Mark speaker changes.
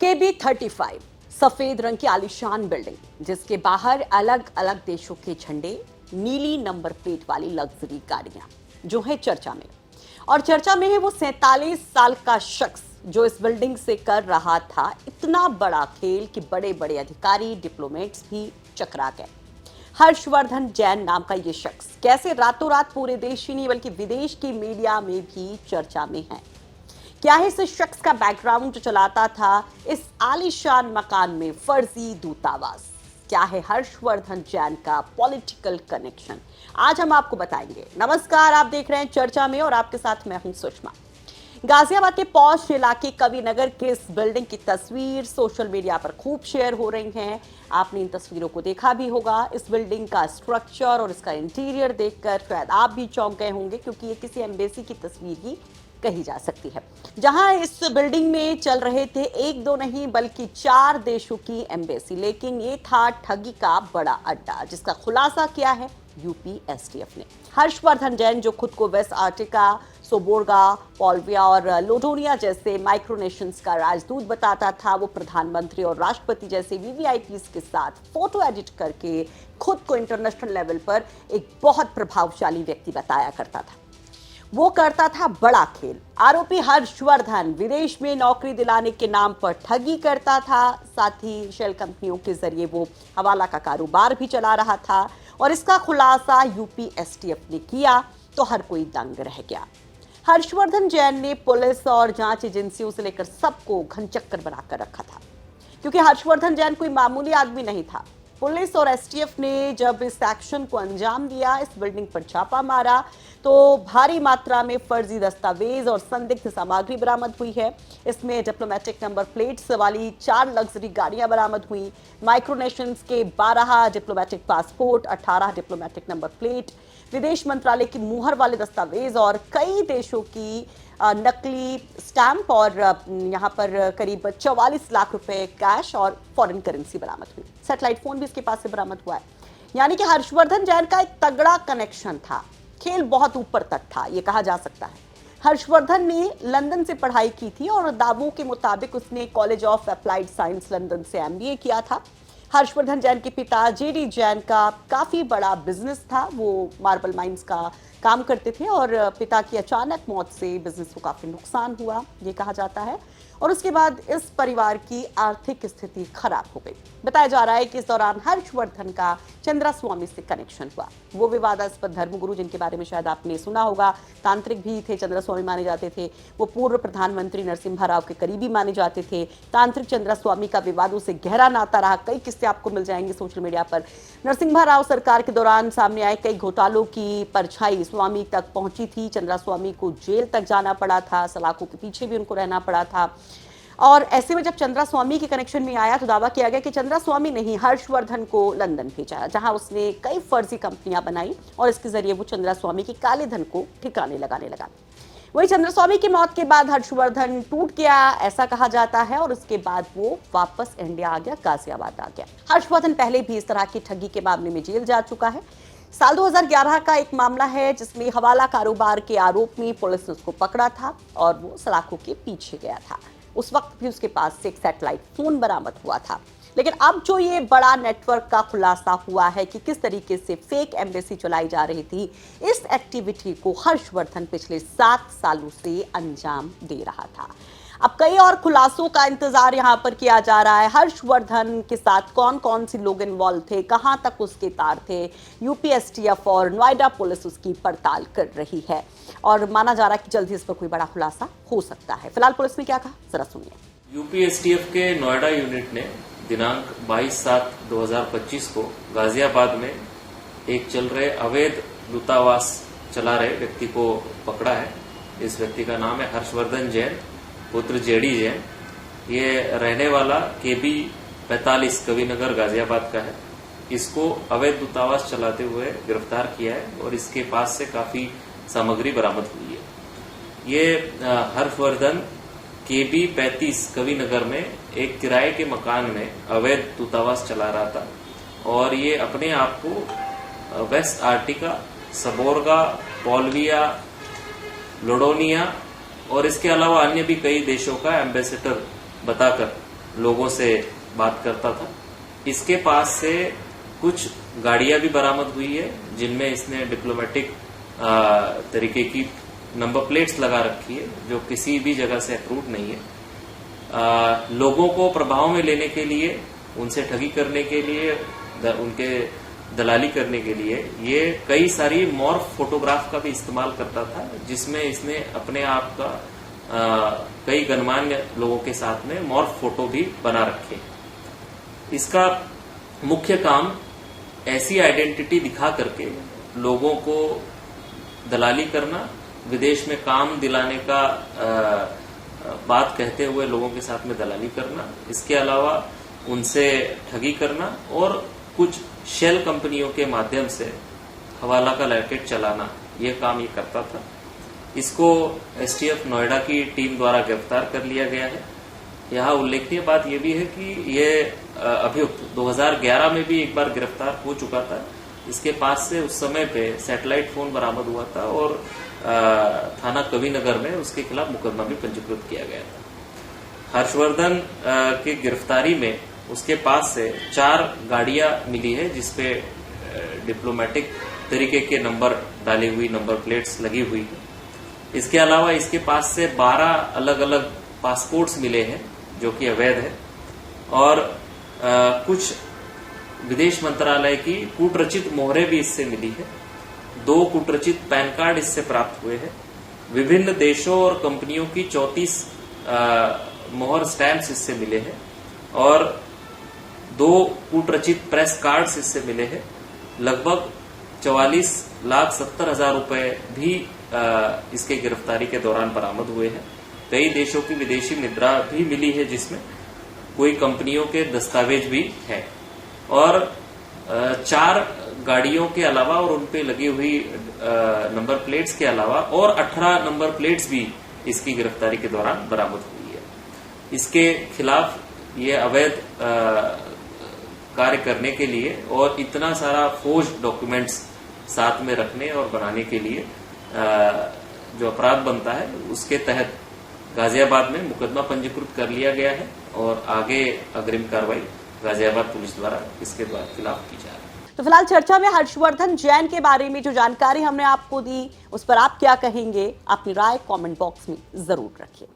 Speaker 1: KB35 सफेद रंग की आलीशान बिल्डिंग, जिसके बाहर अलग अलग देशों के झंडे, नीली नंबर प्लेट वाली लग्जरी गाड़ियां जो है चर्चा में। और चर्चा में है वो 47 साल का शख्स जो इस बिल्डिंग से कर रहा था इतना बड़ा खेल कि बड़े बड़े अधिकारी, डिप्लोमेट्स भी चकरा गए। हर्षवर्धन जैन नाम का ये शख्स कैसे रातों रात पूरे देश ही नहीं बल्कि विदेश की मीडिया में भी चर्चा में है। क्या है इस शख्स का बैकग्राउंड जो चलाता था इस आलीशान मकान में फर्जी दूतावास? क्या है हर्षवर्धन जैन का पॉलिटिकल कनेक्शन? आज हम आपको बताएंगे। नमस्कार, आप देख रहे हैं चर्चा में और आपके साथ मैं हूं सुषमा। गाजियाबाद के पॉश इलाके कविनगर के इस बिल्डिंग की तस्वीर सोशल मीडिया पर खूब शेयर हो रही हैं। आपने इन तस्वीरों को देखा भी होगा। इस बिल्डिंग का स्ट्रक्चर और इसका इंटीरियर देखकर शायद आप भी चौंक गए होंगे, क्योंकि ये किसी एम्बेसी की तस्वीर ही कही जा सकती है, जहां इस बिल्डिंग में चल रहे थे एक दो नहीं बल्कि 4 देशों की एम्बेसी। लेकिन ये था ठगी का बड़ा अड्डा, जिसका खुलासा किया है यूपी एसटीएफ ने। हर्षवर्धन जैन, जो खुद को वेस्ट आर्टिका, सोबोर्गा, पोल्विया और लोडोनिया जैसे माइक्रोनेशंस का राजदूत बताता था, वो प्रधानमंत्री और राष्ट्रपति जैसे वीवीआईपीज के साथ फोटो एडिट करके खुद को इंटरनेशनल लेवल पर एक बहुत प्रभावशाली व्यक्ति बताया करता था। वो करता था बड़ा खेल। आरोपी हर्षवर्धन विदेश में नौकरी दिलाने के नाम पर ठगी करता था, साथ ही शेल कंपनियों के जरिए वो हवाला का कारोबार भी चला रहा था। और इसका खुलासा यूपी एसटीएफ ने किया तो हर कोई दंग रह गया। हर्षवर्धन जैन ने पुलिस और जांच एजेंसियों से लेकर सबको घनचक्कर बनाकर रखा था, क्योंकि हर्षवर्धन जैन कोई मामूली आदमी नहीं था। पुलिस और एसटीएफ ने जब इस एक्शन को अंजाम दिया, इस बिल्डिंग पर छापा मारा, तो भारी मात्रा में फर्जी दस्तावेज और संदिग्ध सामग्री बरामद हुई है। इसमें डिप्लोमेटिक नंबर प्लेट्स वाली 4 लग्जरी गाड़ियां बरामद हुई, माइक्रोनेशंस के 12 diplomatic passport, 18 diplomatic number plate, विदेश मंत्रालय की मुहर वाले दस्तावेज और कई देशों की नकली स्टैंप और यहाँ पर करीब 44 लाख रुपए कैश और फॉरेन करेंसी बरामद हुई। सैटेलाइट फोन भी इसके पास से बरामद हुआ है। यानी कि हर्षवर्धन जैन का एक तगड़ा कनेक्शन था। खेल बहुत ऊपर तक था, ये कहा जा सकता है। हर्षवर्धन ने लंदन से पढ़ाई की थी और दावों के मुताबिक उसने college of applied science London से एमबीए किया था। हर्षवर्धन जैन के पिता जेडी जैन का काफी बड़ा बिजनेस था। वो मार्बल माइंस का काम करते थे और पिता की अचानक मौत से बिजनेस को काफी नुकसान हुआ, ये कहा जाता है। और उसके बाद इस परिवार की आर्थिक स्थिति खराब हो गई। बताया जा रहा है कि इस दौरान हर्षवर्धन का चंद्रास्वामी से कनेक्शन हुआ। वो विवादास्पद धर्मगुरु जिनके बारे में शायद आपने सुना होगा, तांत्रिक भी थे, चंद्रास्वामी माने जाते थे। वो पूर्व प्रधानमंत्री नरसिम्हा राव के करीबी माने जाते थे। तांत्रिक चंद्रास्वामी का विवादों से गहरा नाता रहा। कई किस्से आपको मिल जाएंगे सोशल मीडिया पर। नरसिम्हा राव सरकार के दौरान सामने आए कई घोटालों की परछाई स्वामी तक पहुंची थी। चंद्रास्वामी को जेल तक जाना पड़ा था, सलाखों के पीछे भी उनको रहना पड़ा था। और ऐसे में जब चंद्रास्वामी के कनेक्शन में आया तो दावा किया गया कि चंद्रास्वामी ने ही हर्षवर्धन को लंदन भेजा, जहां उसने कई फर्जी कंपनियां बनाई और इसके जरिए वो चंद्रास्वामी के काले धन को ठिकाने लगाने लगा। वही चंद्रास्वामी की मौत के बाद हर्षवर्धन टूट गया, ऐसा कहा जाता है, और उसके बाद वो वापस इंडिया आ गया, गाजियाबाद आ गया। हर्षवर्धन पहले भी इस तरह की ठगी के मामले में जेल जा चुका है। साल 2011 का एक मामला है जिसमें हवाला कारोबार के आरोप में पुलिस ने उसको पकड़ा था और वो सलाखों के पीछे गया था। उस वक्त भी उसके पास से एक सैटेलाइट फोन बरामद हुआ था। लेकिन अब जो ये बड़ा नेटवर्क का खुलासा हुआ है कि किस तरीके से फेक एम्बेसी चलाई जा रही थी, इस एक्टिविटी को हर्षवर्धन पिछले 7 सालों से अंजाम दे रहा था। अब कई और खुलासों का इंतजार यहां पर किया जा रहा है। हर्षवर्धन के साथ कौन कौन से लोग इन्वॉल्व थे, कहां तक उसके तार थे, यूपी एसटीएफ और नोएडा पुलिस उसकी पड़ताल कर रही है और माना जा रहा है कि जल्द ही इस पर कोई बड़ा खुलासा हो सकता है। फिलहाल पुलिस ने क्या कहा, जरा सुनिए।
Speaker 2: यूपी एसटीएफ के नोएडा यूनिट ने दिनांक 22/7/2025 को गाजियाबाद में एक चल रहे अवैध दूतावास चला रहे व्यक्ति को पकड़ा है। इस व्यक्ति का नाम है हर्षवर्धन जैन, पुत्र जेडी जैन। ये रहने वाला KB45 कविनगर गाजियाबाद का है। इसको अवैध दूतावास चलाते हुए गिरफ्तार किया है और इसके पास से काफी सामग्री बरामद हुई है। ये हर्षवर्धन KB35 कविनगर में एक किराए के मकान में अवैध दूतावास चला रहा था और ये अपने आप को वेस्ट आर्टिका, सबोर्गा, पोल्विया, लोडोनिया और इसके अलावा अन्य भी कई देशों का एम्बेसडर बताकर लोगों से बात करता था। इसके पास से कुछ गाड़ियां भी बरामद हुई है जिनमें इसने डिप्लोमेटिक तरीके की नंबर प्लेट्स लगा रखी है जो किसी भी जगह से अप्रूव नहीं है। लोगों को प्रभाव में लेने के लिए, उनसे ठगी करने के लिए, उनके दलाली करने के लिए ये कई सारी मॉर्फ फोटोग्राफ का भी इस्तेमाल करता था, जिसमें इसने अपने आप का कई गणमान्य लोगों के साथ में मॉर्फ फोटो भी बना रखे। इसका मुख्य काम ऐसी आइडेंटिटी दिखा करके लोगों को दलाली करना, विदेश में काम दिलाने का बात कहते हुए लोगों के साथ में दलाली करना, इसके अलावा उनसे ठगी करना और कुछ शेल कंपनियों के माध्यम से हवाला का रैकेट चलाना, ये काम ये करता था। इसको एसटीएफ नोएडा की टीम द्वारा गिरफ्तार कर लिया गया है। यहाँ उल्लेखनीय बात यह भी है कि ये अभियुक्त 2011 में भी एक बार गिरफ्तार हो चुका था। इसके पास से उस समय पे सैटेलाइट फोन बरामद हुआ था और थाना कविनगर में उसके खिलाफ मुकदमा भी पंजीकृत किया गया था। हर्षवर्धन की गिरफ्तारी में उसके पास से 4 गाड़ियां मिली है जिसपे डिप्लोमेटिक तरीके के नंबर डाली हुई नंबर प्लेट्स लगी हुई है। इसके अलावा इसके पास से 12 अलग अलग पासपोर्ट्स मिले हैं जो कि अवैध है और कुछ विदेश मंत्रालय की कूटरचित मोहरें भी इससे मिली है। 2 कूटरचित पैन कार्ड इससे प्राप्त हुए हैं। विभिन्न देशों और कंपनियों की 34 मोहर स्टैंप्स इससे मिले हैं और 2 कूटरचित प्रेस कार्ड्स इससे मिले हैं। लगभग 44,70,000 रुपए भी इसके गिरफ्तारी के दौरान बरामद हुए हैं। कई देशों की विदेशी मुद्रा भी मिली है जिसमें कोई कंपनियों के दस्तावेज भी हैं और 4 गाड़ियों के अलावा और उनपे लगी हुई नंबर प्लेट्स के अलावा और 18 नंबर प्लेट्स भी इसकी गिरफ्तारी के दौरान बरामद हुई है। इसके खिलाफ ये अवैध कार्य करने के लिए और इतना सारा फोर्ज डॉक्यूमेंट्स साथ में रखने और बनाने के लिए जो अपराध बनता है उसके तहत गाजियाबाद में मुकदमा पंजीकृत कर लिया गया है और आगे अग्रिम कार्रवाई गाजियाबाद पुलिस द्वारा इसके खिलाफ की जा रही है।
Speaker 1: तो फिलहाल चर्चा में हर्षवर्धन जैन के बारे में जो जानकारी हमने आपको दी उस पर आप क्या कहेंगे? अपनी राय कमेंट बॉक्स में जरूर रखिए।